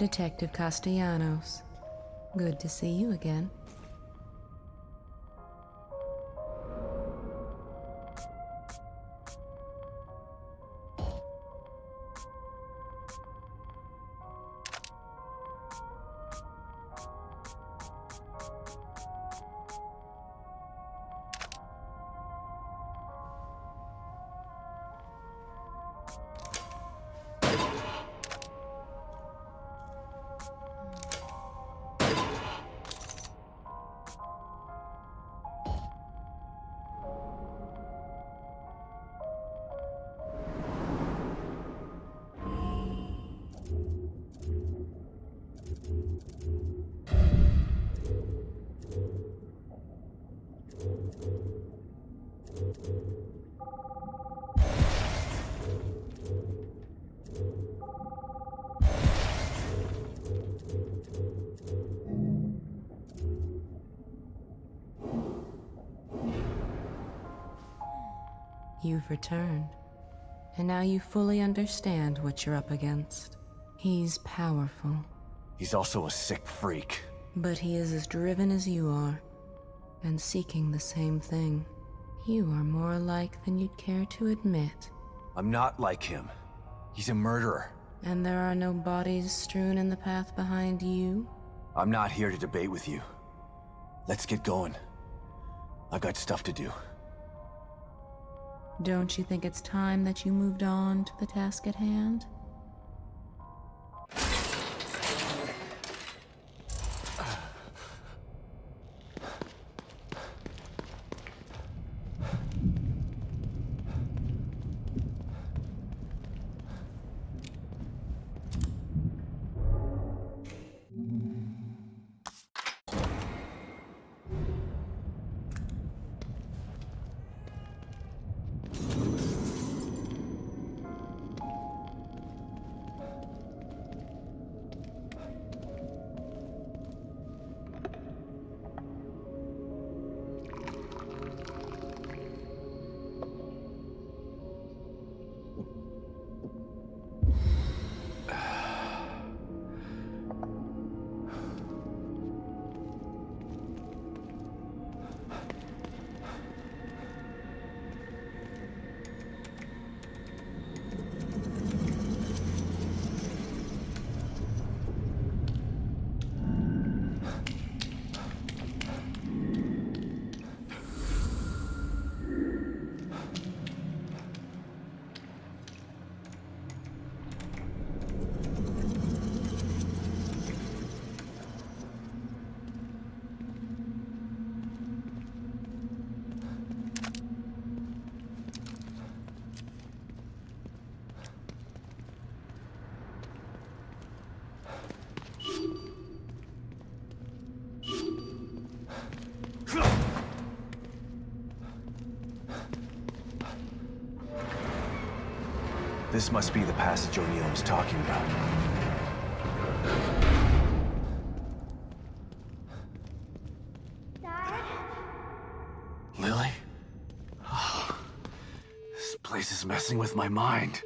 Detective Castellanos. Good to see you again. You've returned, and now you fully understand what you're up against. He's powerful. He's also a sick freak. But he is as driven as you are, and seeking the same thing. You are more alike than you'd care to admit. I'm not like him. He's a murderer. And there are no bodies strewn in the path behind you? I'm not here to debate with you. Let's get going. I got stuff to do. Don't you think it's time that you moved on to the task at hand? This must be the passage O'Neill was talking about. Dad? Lily? This place is messing with my mind.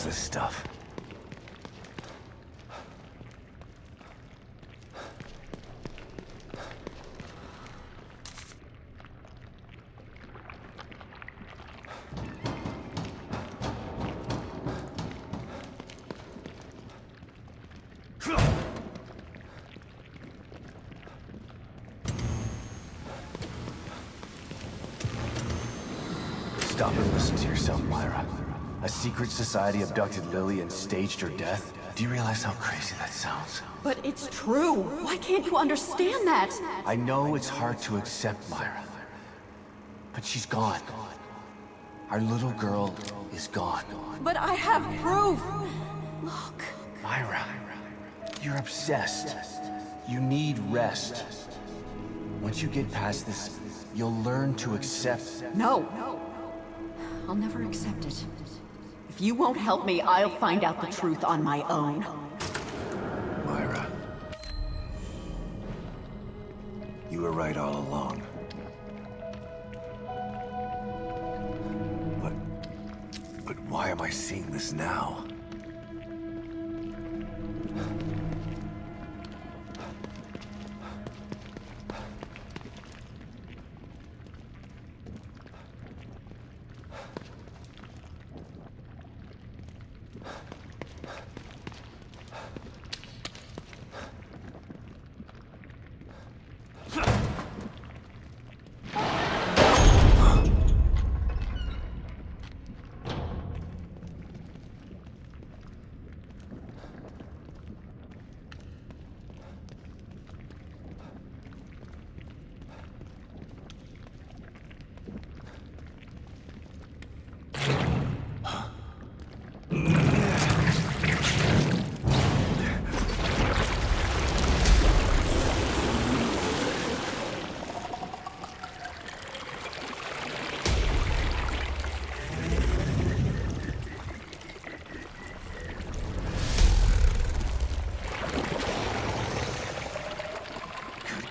This stuff. Stop and listen to yourself, Myra. A secret society abducted Lily and staged her death? Do you realize how crazy that sounds? But it's true. Why can't you understand that? I know it's hard to accept, Myra. But she's gone. Our little girl is gone. But I have proof. Look. Myra, you're obsessed. You need rest. Once you get past this, you'll learn to accept. No. I'll never accept it. If you won't help me, I'll find out the truth on my own. Myra. You were right all along. But why am I seeing this now?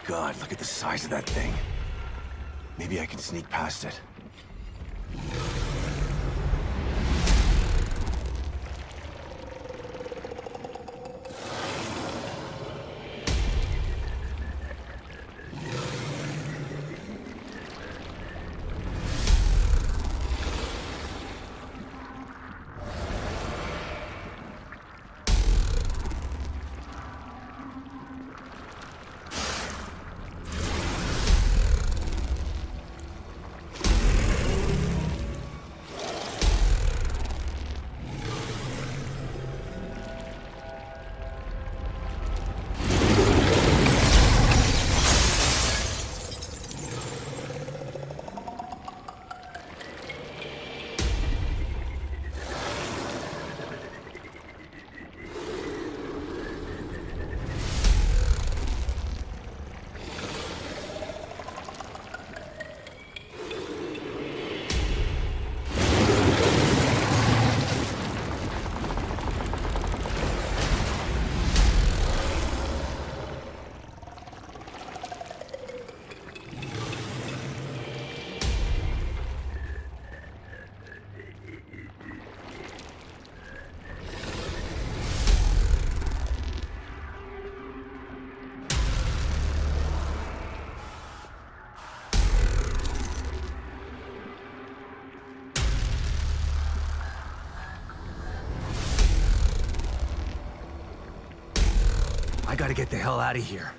God, look at the size of that thing. Maybe I can sneak past it. I gotta get the hell out of here.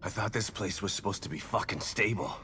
I thought this place was supposed to be fucking stable.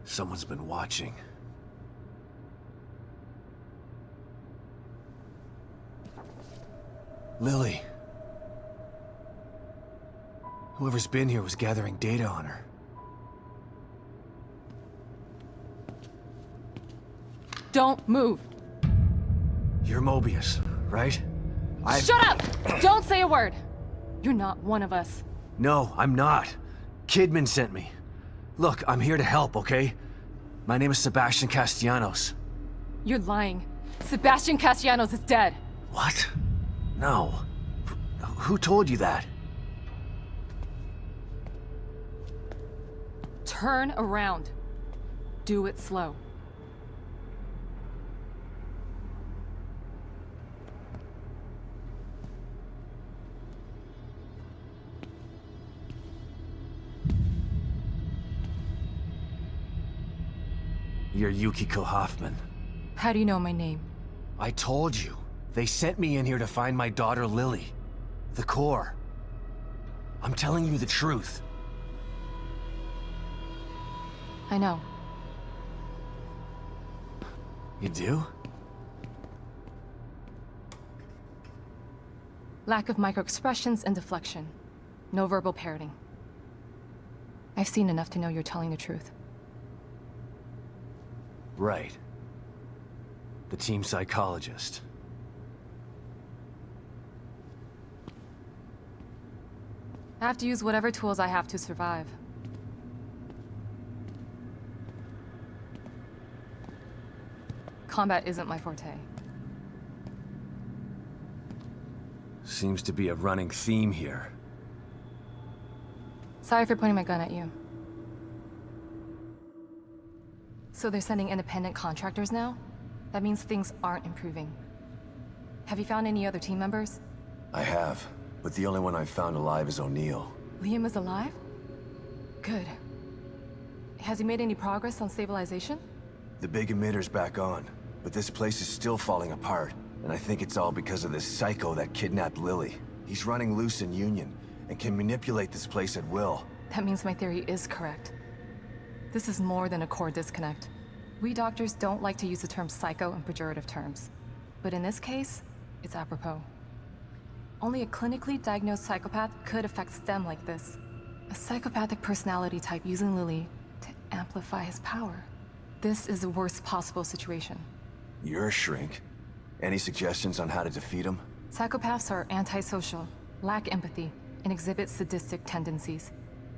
Someone's been watching. Lily. Whoever's been here was gathering data on her. Don't move. You're Mobius, right? Shut up! Don't say a word! You're not one of us. No, I'm not. Kidman sent me. Look, I'm here to help, okay? My name is Sebastian Castellanos. You're lying. Sebastian Castellanos is dead. What? No. Who told you that? Turn around. Do it slow. You're Yukiko Hoffman. How do you know my name? I told you. They sent me in here to find my daughter Lily. The core. I'm telling you the truth. I know. You do? Lack of micro-expressions and deflection. No verbal parroting. I've seen enough to know you're telling the truth. Right. The team psychologist. I have to use whatever tools I have to survive. Combat isn't my forte. Seems to be a running theme here. Sorry for pointing my gun at you. So they're sending independent contractors now? That means things aren't improving. Have you found any other team members? I have, but the only one I've found alive is O'Neill. Liam is alive? Good. Has he made any progress on stabilization? The big emitter's back on, but this place is still falling apart. And I think it's all because of this psycho that kidnapped Lily. He's running loose in Union, and can manipulate this place at will. That means my theory is correct. This is more than a core disconnect. We doctors don't like to use the term psycho in pejorative terms. But in this case, it's apropos. Only a clinically diagnosed psychopath could affect STEM like this. A psychopathic personality type using Lily to amplify his power. This is the worst possible situation. You're a shrink. Any suggestions on how to defeat him? Psychopaths are antisocial, lack empathy, and exhibit sadistic tendencies.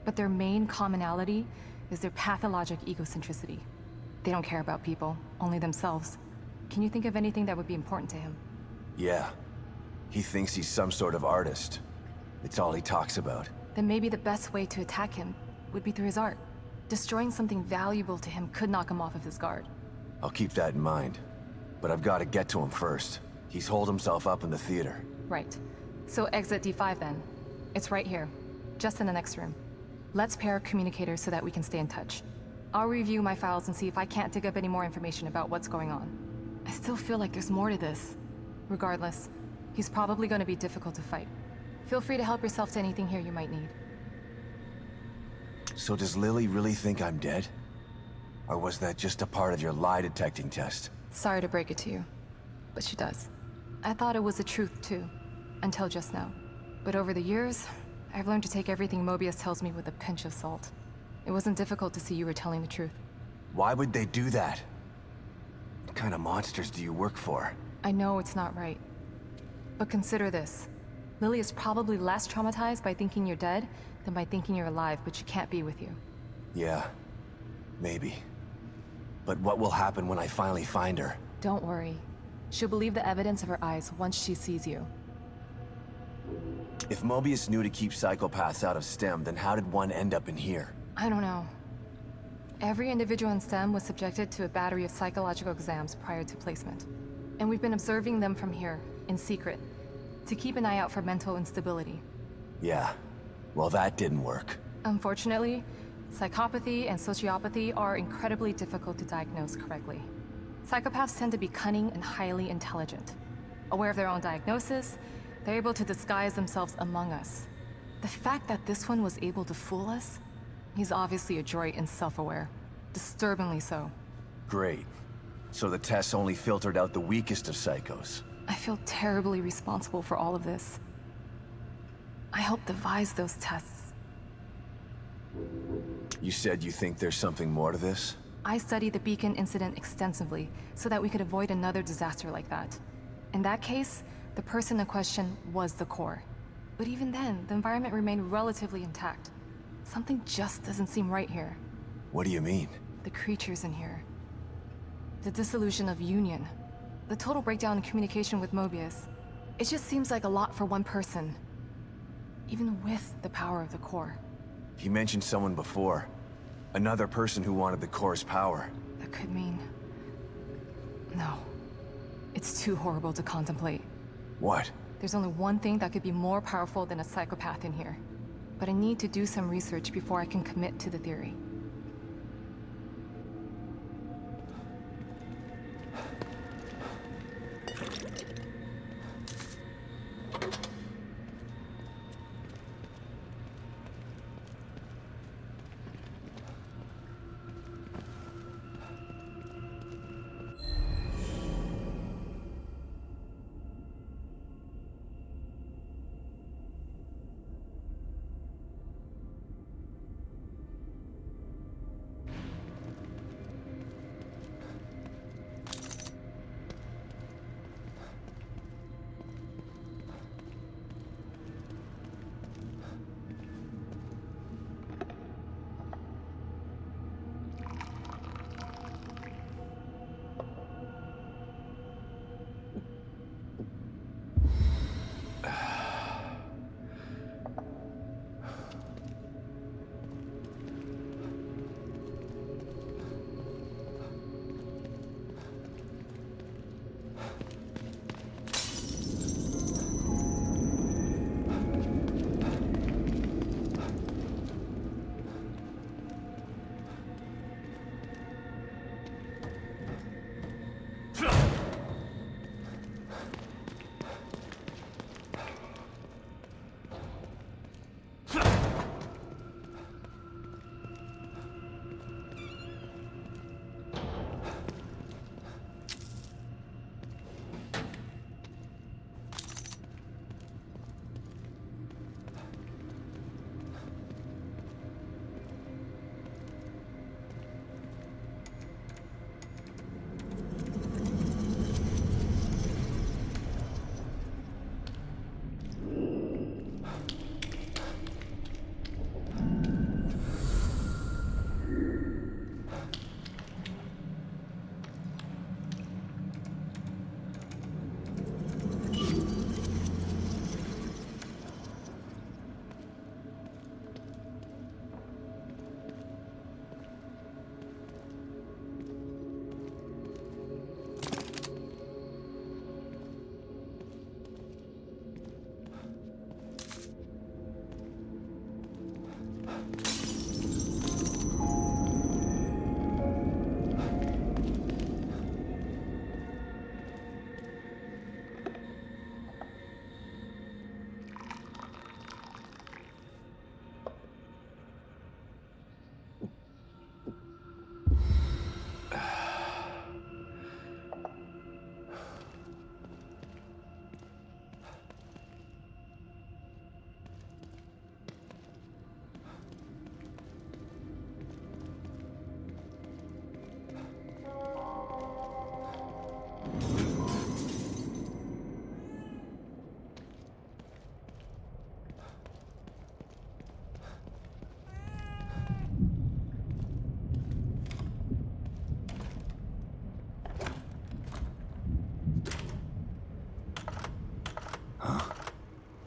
But their main commonality is their pathologic egocentricity. They don't care about people, only themselves. Can you think of anything that would be important to him? Yeah. He thinks he's some sort of artist. It's all he talks about. Then maybe the best way to attack him would be through his art. Destroying something valuable to him could knock him off of his guard. I'll keep that in mind. But I've got to get to him first. He's holed himself up in the theater. Right. So exit D5 then. It's right here, just in the next room. Let's pair communicators so that we can stay in touch. I'll review my files and see if I can't dig up any more information about what's going on. I still feel like there's more to this. Regardless, he's probably going to be difficult to fight. Feel free to help yourself to anything here you might need. So does Lily really think I'm dead? Or was that just a part of your lie detecting test? Sorry to break it to you, but she does. I thought it was the truth too, until just now. But over the years, I've learned to take everything Mobius tells me with a pinch of salt. It wasn't difficult to see you were telling the truth. Why would they do that? What kind of monsters do you work for? I know it's not right. But consider this. Lily is probably less traumatized by thinking you're dead than by thinking you're alive, but she can't be with you. Yeah, maybe. But what will happen when I finally find her? Don't worry. She'll believe the evidence of her eyes once she sees you. If Mobius knew to keep psychopaths out of STEM, then how did one end up in here? I don't know. Every individual in STEM was subjected to a battery of psychological exams prior to placement. And we've been observing them from here, in secret, to keep an eye out for mental instability. Yeah, well that didn't work. Unfortunately, psychopathy and sociopathy are incredibly difficult to diagnose correctly. Psychopaths tend to be cunning and highly intelligent. Aware of their own diagnosis, they're able to disguise themselves among us. The fact that this one was able to fool us, he's obviously adroit and self-aware. Disturbingly so. Great. So the tests only filtered out the weakest of psychos. I feel terribly responsible for all of this. I helped devise those tests. You said you think there's something more to this? I studied the Beacon incident extensively so that we could avoid another disaster like that. In that case, the person in question was the core. But even then, the environment remained relatively intact. Something just doesn't seem right here. What do you mean? The creatures in here. The dissolution of Union. The total breakdown in communication with Mobius. It just seems like a lot for one person. Even with the power of the core. He mentioned someone before. Another person who wanted the core's power. That could mean... No. It's too horrible to contemplate. What? There's only one thing that could be more powerful than a psychopath in here. But I need to do some research before I can commit to the theory.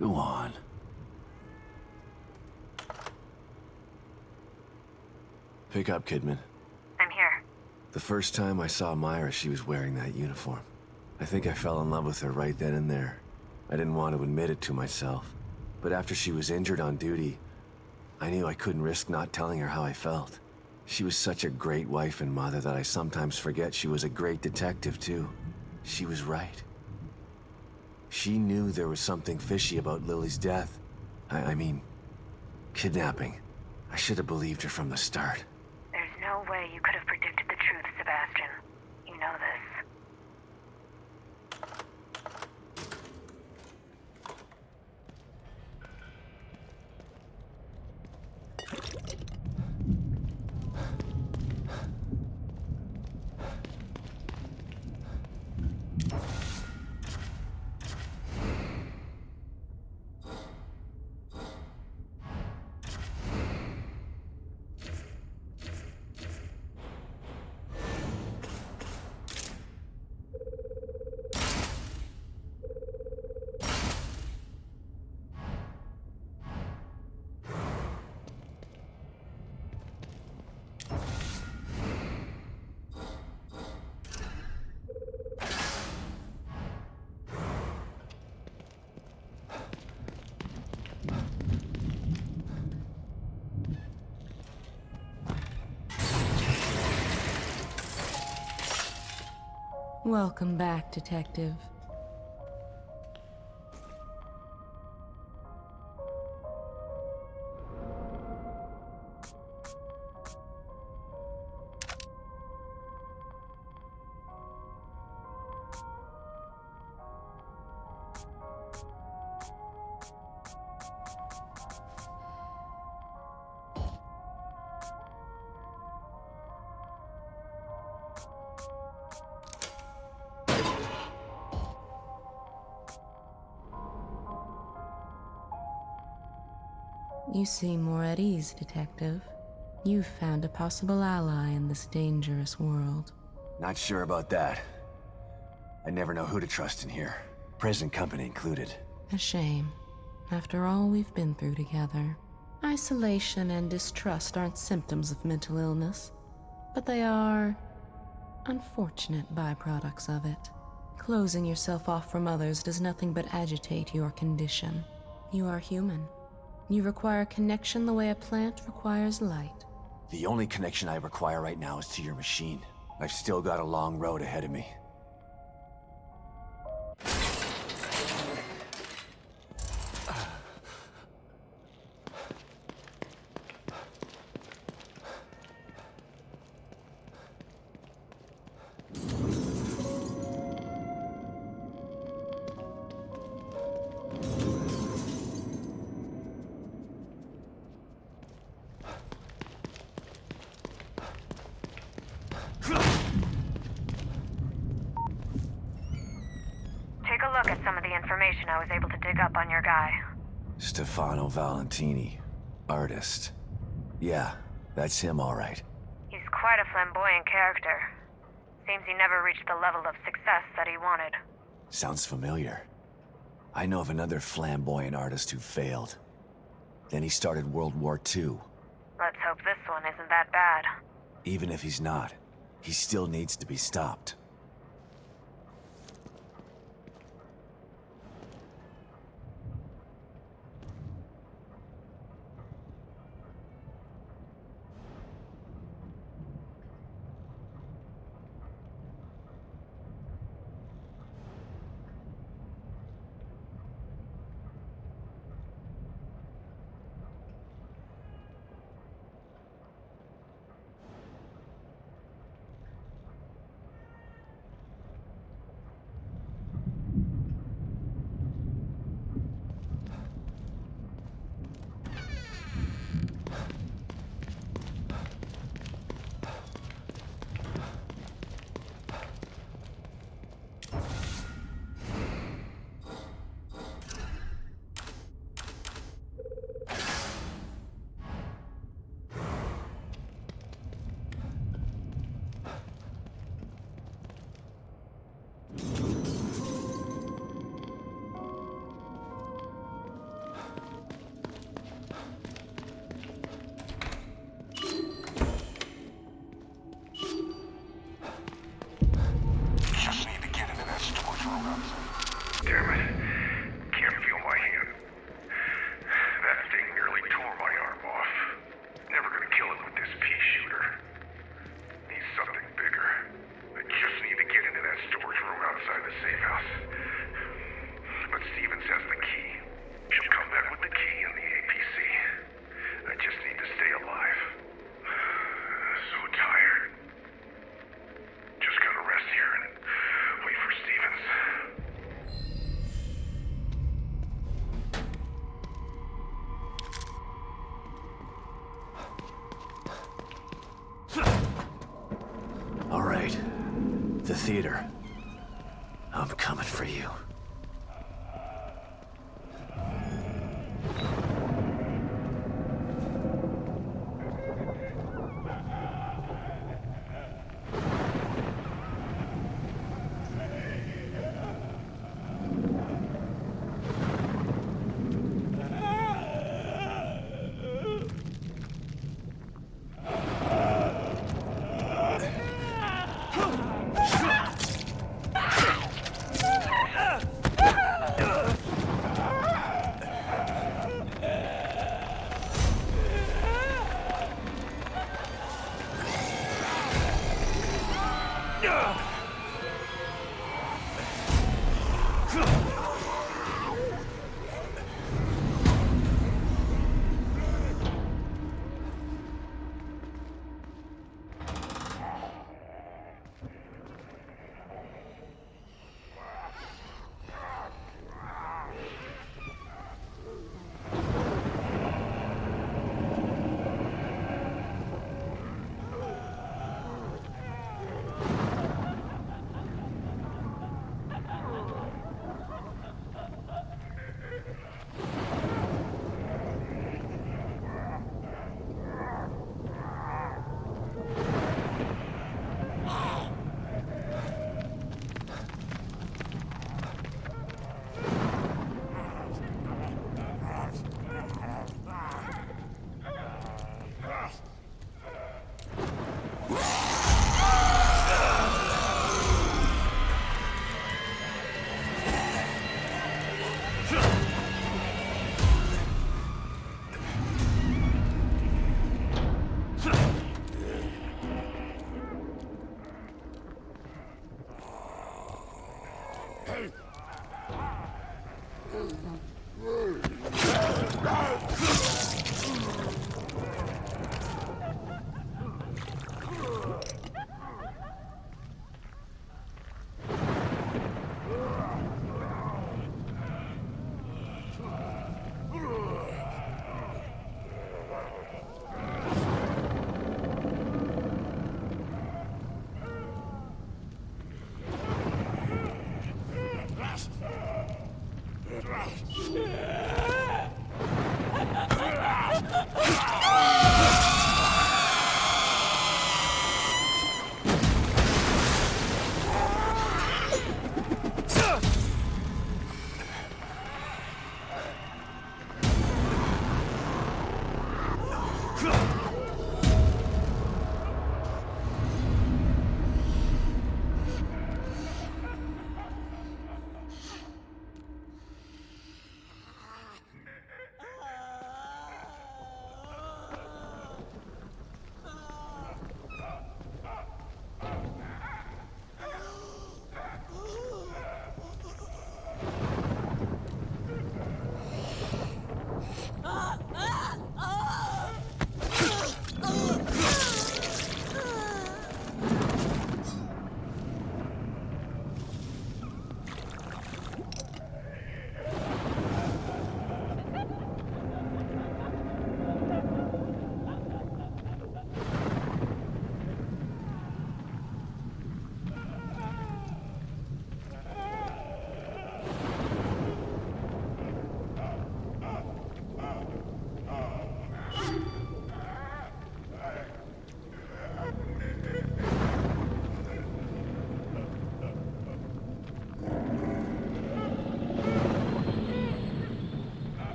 Go on. Pick up, Kidman. I'm here. The first time I saw Myra, she was wearing that uniform. I think I fell in love with her right then and there. I didn't want to admit it to myself. But after she was injured on duty, I knew I couldn't risk not telling her how I felt. She was such a great wife and mother that I sometimes forget she was a great detective, too. She was right. She knew there was something fishy about Lily's death. I mean, kidnapping. I should have believed her from the start. There's no way you could have predicted the truth, Sebastian. You know this. Welcome back, Detective. You seem more at ease, Detective. You've found a possible ally in this dangerous world. Not sure about that. I never know who to trust in here. Present company included. A shame. After all we've been through together. Isolation and distrust aren't symptoms of mental illness, but they are unfortunate byproducts of it. Closing yourself off from others does nothing but agitate your condition. You are human. You require connection the way a plant requires light. The only connection I require right now is to your machine. I've still got a long road ahead of me. Take a look at some of the information I was able to dig up on your guy. Stefano Valentini. Artist. Yeah, that's him all right. He's quite a flamboyant character. Seems he never reached the level of success that he wanted. Sounds familiar. I know of another flamboyant artist who failed. Then he started World War II. Let's hope this one isn't that bad. Even if he's not, he still needs to be stopped. the theater. I'm coming for you.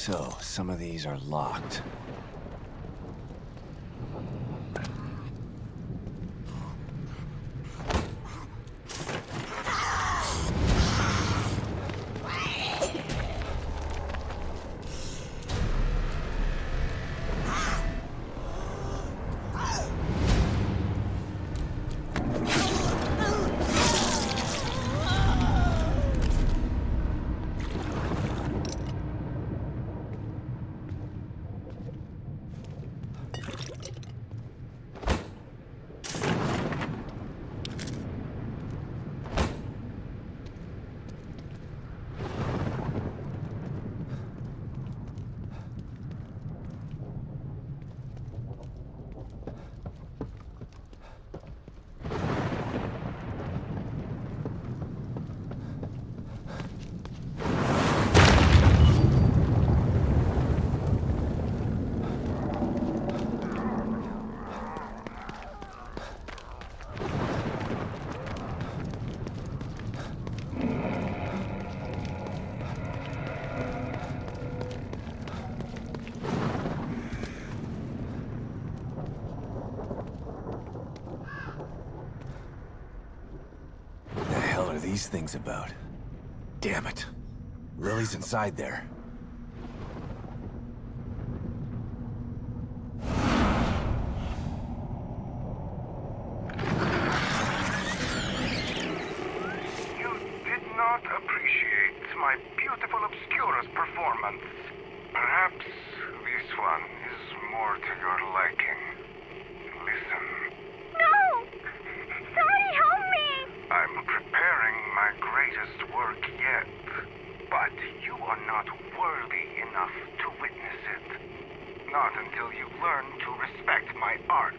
So, some of these are locked. These things about? Damn it. Lily's inside there. You did not appreciate my beautiful Obscura's performance. Perhaps this one is more to your liking. Listen. No! Somebody help me! I'm preparing my greatest work yet, but you are not worthy enough to witness it. Not until you learn to respect my art.